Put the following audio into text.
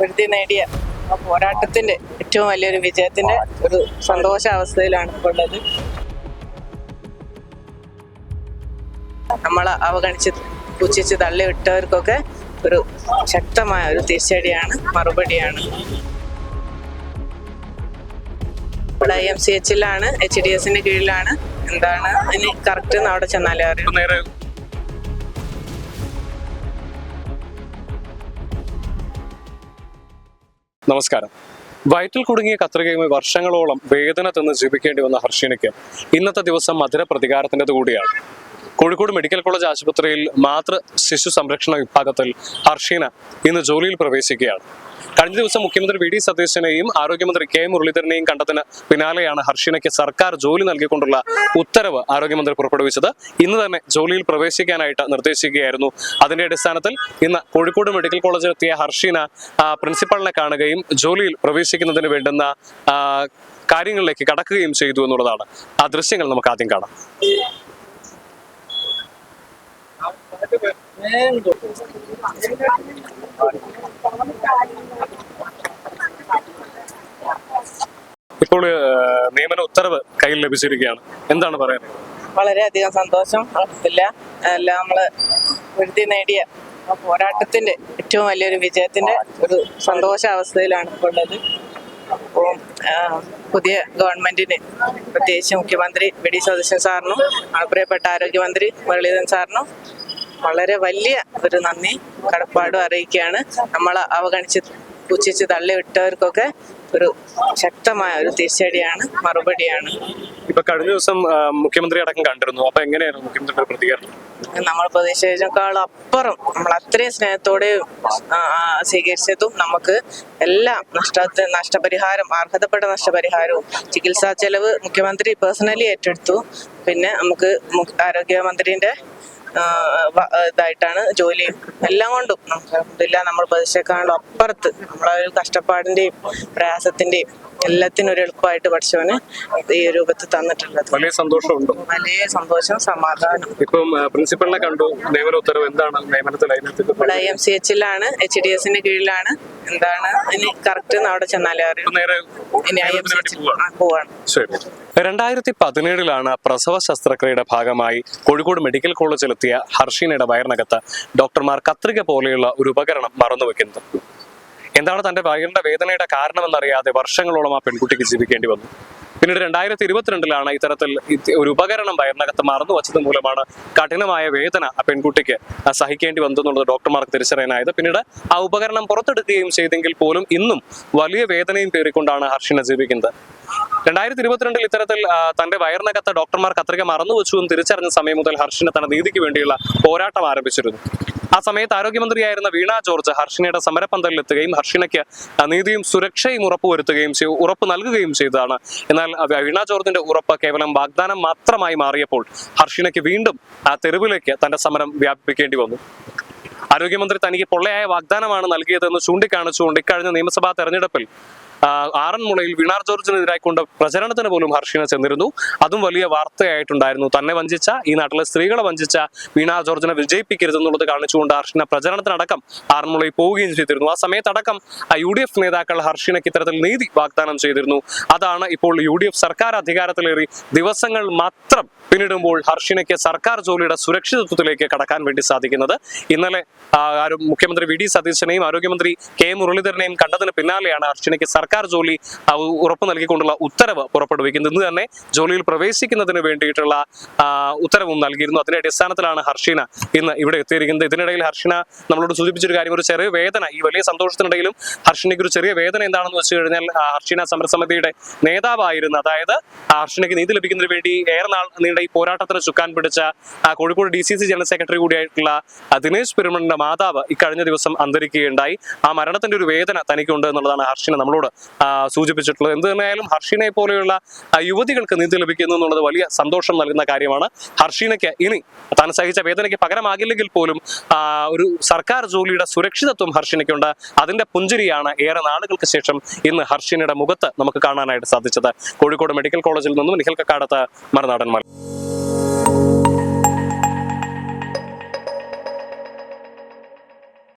വിരുദ്ധി നേടിയ ആ പോരാട്ടത്തിന്റെ ഏറ്റവും വലിയൊരു വിജയത്തിന്റെ ഒരു സന്തോഷാവസ്ഥയിലാണ് ഇപ്പോൾ ഉള്ളത്. നമ്മളെ അവഗണിച്ച് പുച്ഛിച്ച് തള്ളിവിട്ടവർക്കൊക്കെ ഒരു ശക്തമായ ഒരു തിരിച്ചടിയാണ്, മറുപടിയാണ്. ഇവിടെ IMCH-ലാണ്, HDS-ന്റെ കീഴിലാണ്. എന്താണ് അതിന് കറക്റ്റ് അവിടെ ചെന്നാലേ അറിയാം. നമസ്കാരം. വയറ്റിൽ കുടുങ്ങിയ കത്രികയുമായി വർഷങ്ങളോളം വേദന തിന്ന് ജീവിക്കേണ്ടി വന്ന ഹർഷിനയ്ക്ക് ഇന്നത്തെ ദിവസം മധുര പ്രതികാരത്തിൻ്റെത് കൂടിയാണ്. കോഴിക്കോട് മെഡിക്കൽ കോളേജ് ആശുപത്രിയിൽ മാതൃ ശിശു സംരക്ഷണ വിഭാഗത്തിൽ ഹർഷീന ഇന്ന് ജോലിയിൽ പ്രവേശിക്കുകയാണ്. കഴിഞ്ഞ ദിവസം മുഖ്യമന്ത്രി VD സതീശനെയും ആരോഗ്യമന്ത്രി K മുരളീധരനെയും കണ്ടതിന് പിന്നാലെയാണ് ഹർഷീനയ്ക്ക് സർക്കാർ ജോലി നൽകിക്കൊണ്ടുള്ള ഉത്തരവ് ആരോഗ്യമന്ത്രി പുറപ്പെടുവിച്ചത്. ഇന്ന് തന്നെ ജോലിയിൽ പ്രവേശിക്കാനായിട്ട് നിർദ്ദേശിക്കുകയായിരുന്നു. അതിന്റെ അടിസ്ഥാനത്തിൽ ഇന്ന് കോഴിക്കോട് മെഡിക്കൽ കോളേജിൽ എത്തിയ ഹർഷീന പ്രിൻസിപ്പളിനെ കാണുകയും ജോലിയിൽ പ്രവേശിക്കുന്നതിന് വേണ്ടുന്ന കാര്യങ്ങളിലേക്ക് കടക്കുകയും ചെയ്തു എന്നുള്ളതാണ്. ആ ദൃശ്യങ്ങൾ നമുക്ക് ആദ്യം കാണാം. ഇപ്പോൾ നിയമന ഉത്തരവ് കയ്യിൽ ലഭിച്ചിരിക്കുകയാണ്. എന്താണ് പറയുന്നത്? വളരെയധികം സന്തോഷം. എല്ലാം നമ്മള് വിരുദ്ധി നേടിയ ആ പോരാട്ടത്തിന്റെ ഏറ്റവും വലിയൊരു വിജയത്തിന്റെ ഒരു സന്തോഷാവസ്ഥയിലാണ് ഇപ്പോൾ ഉള്ളത്. അപ്പോൾ പുതിയ ഗവൺമെന്റിന്, പ്രത്യേകിച്ച് മുഖ്യമന്ത്രി VD സതീശൻ സാറിനും പ്രിയപ്പെട്ട ആരോഗ്യമന്ത്രി മുരളീധരൻ സാറിനും വളരെ വലിയ ഒരു നന്ദി കടപ്പാടും അറിയിക്കുകയാണ്. നമ്മളെ അവഗണിച്ച് പുച്ഛിച്ച് തള്ളിവിട്ടവർക്കൊക്കെ ഒരു ശക്തമായ ഒരു തിരിച്ചടിയാണ്, മറുപടിയാണ്. ഇപ്പൊ കഴിഞ്ഞ ദിവസം മുഖ്യമന്ത്രി അടക്കം കണ്ടിരുന്നു. അപ്പൊ എങ്ങനെയായിരുന്നു മുഖ്യമന്ത്രിയുടെ പ്രതികരണം? നമ്മൾ പ്രതീക്ഷിച്ചതിനേക്കാളും അപ്പുറം നമ്മൾ അത്രയും സ്നേഹത്തോടെ സ്വീകരിച്ചതും നമുക്ക് എല്ലാം നഷ്ടപരിഹാരം, അർഹതപ്പെട്ട നഷ്ടപരിഹാരവും ചികിത്സാ ചെലവ് മുഖ്യമന്ത്രി പേഴ്സണലി ഏറ്റെടുത്തു. പിന്നെ നമുക്ക് ആരോഗ്യമന്ത്രിന്റെ ഇതായിട്ടാണ് ജോലിയും എല്ലാം കൊണ്ടും നമ്മൾ പ്രതീക്ഷയെക്കാളും അപ്പുറത്ത് നമ്മളെ ഒരു കഷ്ടപ്പാടിന്റെയും പ്രയാസത്തിന്റെയും എല്ലാത്തിനും ഒരു എളുപ്പമായിട്ട് പഠിച്ചവന് ഈ രൂപത്തിൽ തന്നിട്ടുള്ളത്. വലിയ സന്തോഷമുണ്ടോ? വലിയ സന്തോഷം, സമാധാനം. ഇപ്പം പ്രിൻസിപ്പളിനെ കണ്ടു. നിയമന ഉത്തരവ് എന്താണ്? നിയമനത്തിൽ ഇവിടെ IMCH-ലാണ്, HDS-ന്റെ കീഴിലാണ്. എന്താണ് അതിന് കറക്റ്റ് അവിടെ ചെന്നാലേ അറിയാം. ഇനി IMCH പോവാണ്. 2017 പ്രസവ ശസ്ത്രക്രിയയുടെ ഭാഗമായി കോഴിക്കോട് മെഡിക്കൽ കോളേജിലെത്തിയ ഹർഷീനയുടെ വയറിനകത്ത് ഡോക്ടർമാർ കത്രിക പോലെയുള്ള ഒരു ഉപകരണം മറന്നുവെക്കുന്നത്. എന്താണ് തന്റെ വയറിന്റെ വേദനയുടെ കാരണമെന്നറിയാതെ വർഷങ്ങളോളം ആ പെൺകുട്ടിക്ക് ജീവിക്കേണ്ടി വന്നു. പിന്നീട് 2022 ഇത്തരത്തിൽ ഒരു ഉപകരണം വയറിനകത്ത് മറന്നു വച്ചത് മൂലമാണ് കഠിനമായ വേദന ആ പെൺകുട്ടിക്ക് സഹിക്കേണ്ടി വന്നെന്നുള്ളത് ഡോക്ടർമാർക്ക് തിരിച്ചറിയാനായത്. പിന്നീട് ആ ഉപകരണം പുറത്തെടുക്കുകയും ചെയ്തെങ്കിൽ പോലും ഇന്നും വലിയ വേദനയും പേറിക്കൊണ്ടാണ് ഹർഷീന ജീവിക്കുന്നത്. 2022 ഇത്തരത്തിൽ തന്റെ വയറിനകത്ത് ഡോക്ടർമാർ കത്രിക മറന്നു വെച്ചു എന്ന് തിരിച്ചറിഞ്ഞ സമയം മുതൽ ഹർഷീന തന്റെ നീതിക്ക് വേണ്ടിയുള്ള പോരാട്ടം ആരംഭിച്ചിരുന്നു. ആ സമയത്ത് ആരോഗ്യമന്ത്രിയായിരുന്ന വീണ ജോർജ് ഹർഷീനയുടെ സമരപന്തലിലെത്തുകയും ഹർഷീനയ്ക്ക് നീതിയും സുരക്ഷയും ഉറപ്പ് നൽകുകയും ചെയ്തതാണ്. എന്നാൽ വീണ ജോർജിന്റെ ഉറപ്പ് കേവലം വാഗ്ദാനം മാത്രമായി മാറിയപ്പോൾ ഹർഷീനയ്ക്ക് വീണ്ടും ആ തെരുവിലേക്ക് തന്റെ സമരം വ്യാപിപ്പിക്കേണ്ടി വന്നു. ആരോഗ്യമന്ത്രി തനിക്ക് പൊള്ളയായ വാഗ്ദാനമാണ് നൽകിയതെന്ന് ചൂണ്ടിക്കാണിച്ചുകൊണ്ട് ഇക്കഴിഞ്ഞ നിയമസഭാ തെരഞ്ഞെടുപ്പിൽ ആറന്മുളയിൽ വീണ ജോർജിനെതിരായി കൊണ്ട് പ്രചരണത്തിന് പോലും ഹർഷീന ചെന്നിരുന്നു. അതും വലിയ വാർത്തയായിട്ടുണ്ടായിരുന്നു. തന്നെ വഞ്ചിച്ച, ഈ നാട്ടിലെ സ്ത്രീകളെ വഞ്ചിച്ച വീണ ജോർജിനെ വിജയിപ്പിക്കരുതെന്നുള്ളത് കാണിച്ചുകൊണ്ട് ഹർഷീന പ്രചരണത്തിനടക്കം ആറന്മുളയിൽ പോവുകയും ചെയ്തിരുന്നു. ആ സമയത്തടക്കം UDF നേതാക്കൾ ഹർഷീനയ്ക്ക് ഇത്തരത്തിൽ നീതി വാഗ്ദാനം ചെയ്തിരുന്നു. അതാണ് ഇപ്പോൾ UDF സർക്കാർ അധികാരത്തിലേറി ദിവസങ്ങൾ മാത്രം പിന്നിടുമ്പോൾ ഹർഷീനയ്ക്ക് സർക്കാർ ജോലിയുടെ സുരക്ഷിതത്വത്തിലേക്ക് കടക്കാൻ വേണ്ടി സാധിക്കുന്നത്. ഇന്നലെ മുഖ്യമന്ത്രി VD സതീശനെയും ആരോഗ്യമന്ത്രി K മുരളീധരനെയും കണ്ടതിന് പിന്നാലെയാണ് ഹർഷീനയ്ക്ക് സർക്കാർ ജോലി ഉറപ്പ് നൽകിക്കൊണ്ടുള്ള ഉത്തരവ് പുറപ്പെടുവിക്കുന്നത്. ഇന്ന് തന്നെ ജോലിയിൽ പ്രവേശിക്കുന്നതിന് വേണ്ടിയിട്ടുള്ള ഉത്തരവും നൽകിയിരുന്നു. അതിന്റെ അടിസ്ഥാനത്തിലാണ് ഹർഷീന ഇന്ന് ഇവിടെ എത്തിയിരിക്കുന്നത്. ഇതിനിടയിൽ ഹർഷീന നമ്മളോട് സൂചിപ്പിച്ചൊരു കാര്യം, ഒരു ചെറിയ വേദന, ഈ വലിയ സന്തോഷത്തിനിടയിലും ഹർഷീനയ്ക്ക് ഒരു ചെറിയ വേദന എന്താണെന്ന് വെച്ച് കഴിഞ്ഞാൽ ഹർഷീന സമരസമിതിയുടെ നേതാവായിരുന്ന, അതായത് ഹർഷീനയ്ക്ക് നീതി ലഭിക്കുന്നതിന് വേണ്ടി ഏറെ നാൾ നീണ്ട ഈ പോരാട്ടത്തിന് ചുക്കാൻ പിടിച്ച കോഴിക്കോട് DCC ജനറൽ സെക്രട്ടറി കൂടിയായിട്ടുള്ള ദിനേശ് പെരുമണിന്റെ മാതാവ് ഇക്കഴിഞ്ഞ ദിവസം അന്തരിക്കുകയുണ്ടായി. ആ മരണത്തിന്റെ ഒരു വേദന തനിക്കുണ്ട് എന്നുള്ളതാണ് ഹർഷീന നമ്മളോട് സൂചിപ്പിച്ചിട്ടുള്ളത്. എന്ത് തന്നെയായാലും ഹർഷീനയെ പോലെയുള്ള യുവതികൾക്ക് നീതി ലഭിക്കുന്നു എന്നുള്ളത് വലിയ സന്തോഷം നൽകുന്ന കാര്യമാണ്. ഹർഷീനയ്ക്ക് ഇനി താൻ സഹിച്ച വേദനയ്ക്ക് പകരമാകില്ലെങ്കിൽ പോലും ഒരു സർക്കാർ ജോലിയുടെ സുരക്ഷിതത്വം ഹർഷീനയ്ക്കുണ്ട്. അതിന്റെ പുഞ്ചിരിയാണ് ഏറെ നാളുകൾക്ക് ശേഷം ഇന്ന് ഹർഷീനയുടെ മുഖത്ത് നമുക്ക് കാണാനായിട്ട് സാധിച്ചത്. കോഴിക്കോട് മെഡിക്കൽ കോളേജിൽ നിന്നും നിഖിൽ കക്കാടത്ത്, മറുനാടൻ മലയാളം.